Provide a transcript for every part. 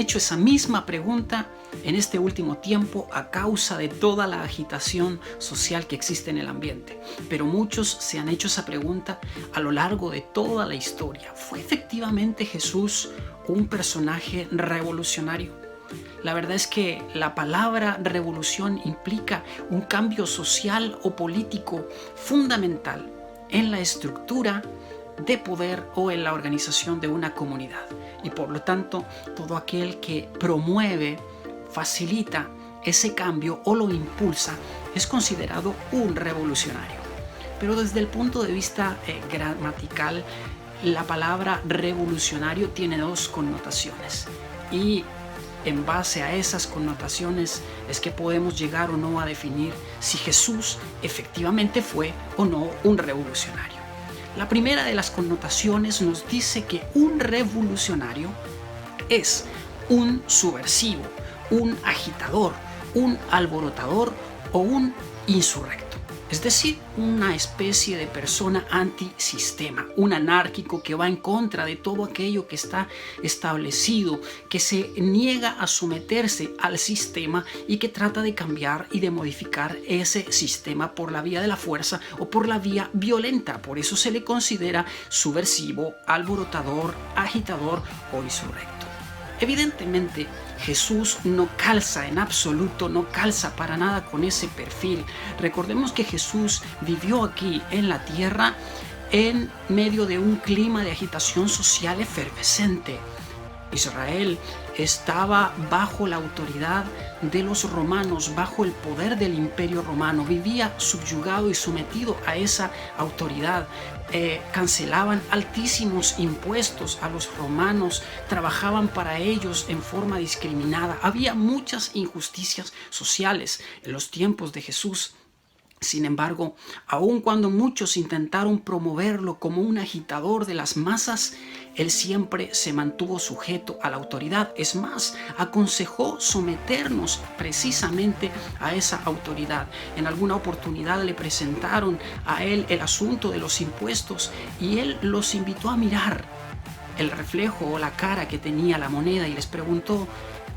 hecho esa misma pregunta en este último tiempo a causa de toda la agitación social que existe en el ambiente. Pero muchos se han hecho esa pregunta a lo largo de toda la historia. ¿Fue efectivamente Jesús un personaje revolucionario? La verdad es que la palabra revolución implica un cambio social o político fundamental en la estructura de poder o en la organización de una comunidad. Y por lo tanto, todo aquel que promueve, facilita ese cambio o lo impulsa es considerado un revolucionario. Pero desde el punto de vista gramatical, la palabra revolucionario tiene dos connotaciones. Y en base a esas connotaciones es que podemos llegar o no a definir si Jesús efectivamente fue o no un revolucionario. La primera de las connotaciones nos dice que un revolucionario es un subversivo, un agitador, un alborotador o un insurrecto. Es decir, una especie de persona antisistema, un anárquico que va en contra de todo aquello que está establecido, que se niega a someterse al sistema y que trata de cambiar y de modificar ese sistema por la vía de la fuerza o por la vía violenta. Por eso se le considera subversivo, alborotador, agitador o insurrecto. Evidentemente, Jesús no calza en absoluto, no calza para nada con ese perfil. Recordemos que Jesús vivió aquí en la tierra en medio de un clima de agitación social efervescente. Israel estaba bajo la autoridad de los romanos, bajo el poder del imperio romano, vivía subyugado y sometido a esa autoridad. Cancelaban altísimos impuestos a los romanos, trabajaban para ellos en forma discriminada. Había muchas injusticias sociales en los tiempos de Jesús. Sin embargo, aun cuando muchos intentaron promoverlo como un agitador de las masas, él siempre se mantuvo sujeto a la autoridad. Es más, aconsejó someternos precisamente a esa autoridad. En alguna oportunidad le presentaron a él el asunto de los impuestos y él los invitó a mirar el reflejo o la cara que tenía la moneda y les preguntó: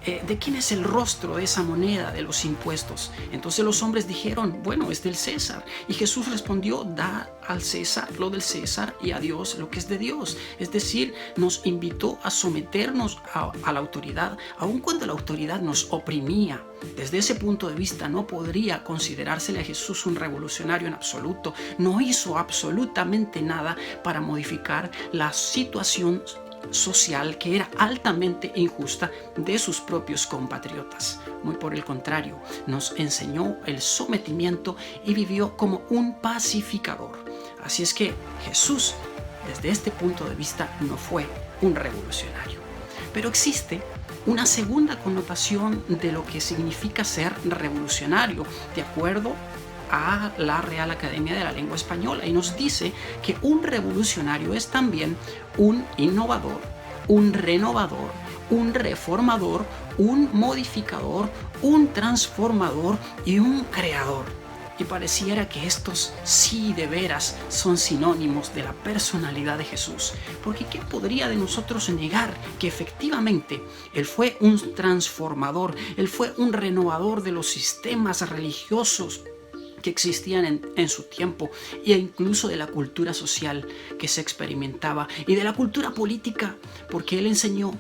¿de quién es el rostro de esa moneda de los impuestos? Entonces los hombres dijeron: bueno, es del César. Y Jesús respondió: da al César lo del César y a Dios lo que es de Dios. Es decir, nos invitó a someternos a la autoridad, aun cuando la autoridad nos oprimía. Desde ese punto de vista no podría considerársele a Jesús un revolucionario en absoluto. No hizo absolutamente nada para modificar la situación social que era altamente injusta de sus propios compatriotas. Muy por el contrario, nos enseñó el sometimiento y vivió como un pacificador. Así es que Jesús, desde este punto de vista, no fue un revolucionario. Pero existe una segunda connotación de lo que significa ser revolucionario, de acuerdo a la Real Academia de la Lengua Española, y nos dice que un revolucionario es también un innovador, un renovador, un reformador, un modificador, un transformador y un creador. Y pareciera que estos sí de veras son sinónimos de la personalidad de Jesús, porque ¿quién podría de nosotros negar que efectivamente Él fue un transformador, Él fue un renovador de los sistemas religiosos que existían en su tiempo, e incluso de la cultura social que se experimentaba y de la cultura política, porque Él enseñó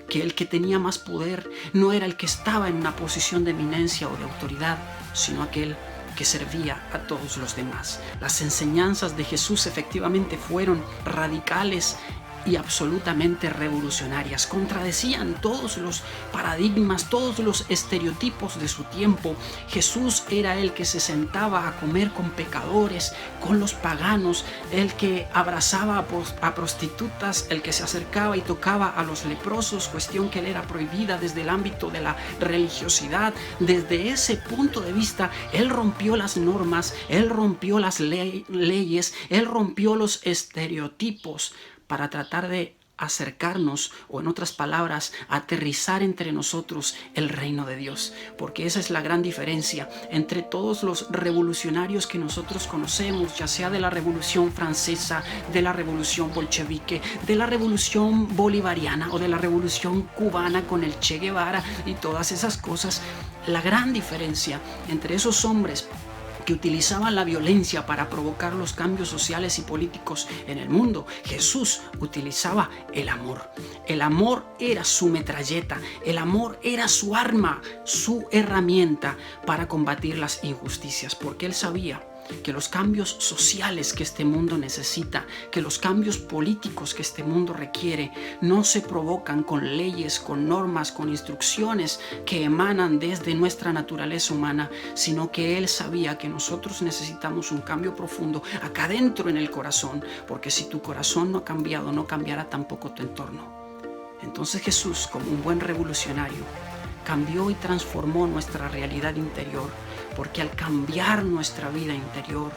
que el que tenía más poder no era el que estaba en una posición de eminencia o de autoridad, sino aquel que servía a todos los demás. Las enseñanzas de Jesús efectivamente fueron radicales y absolutamente revolucionarias. Contradecían todos los paradigmas, todos los estereotipos de su tiempo. Jesús era el que se sentaba a comer con pecadores, con los paganos, el que abrazaba a prostitutas, el que se acercaba y tocaba a los leprosos, cuestión que le era prohibida desde el ámbito de la religiosidad. Desde ese punto de vista, Él rompió las normas, Él rompió las leyes, Él rompió los estereotipos para tratar de acercarnos, o en otras palabras, aterrizar entre nosotros el reino de Dios. Porque esa es la gran diferencia entre todos los revolucionarios que nosotros conocemos, ya sea de la Revolución Francesa, de la Revolución Bolchevique, de la Revolución Bolivariana o de la Revolución Cubana con el Che Guevara y todas esas cosas. La gran diferencia entre esos hombres que utilizaban la violencia para provocar los cambios sociales y políticos en el mundo, Jesús utilizaba el amor. El amor era su metralleta, el amor era su arma, su herramienta para combatir las injusticias, porque él sabía que los cambios sociales que este mundo necesita, que los cambios políticos que este mundo requiere, no se provocan con leyes, con normas, con instrucciones que emanan desde nuestra naturaleza humana, sino que él sabía que nosotros necesitamos un cambio profundo acá dentro en el corazón, porque si tu corazón no ha cambiado, no cambiará tampoco tu entorno. Entonces Jesús, como un buen revolucionario, cambió y transformó nuestra realidad interior, porque al cambiar nuestra vida interior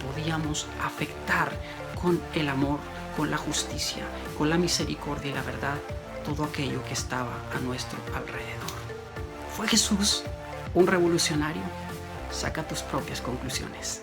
podíamos afectar con el amor, con la justicia, con la misericordia y la verdad todo aquello que estaba a nuestro alrededor. ¿Fue Jesús un revolucionario? Saca tus propias conclusiones.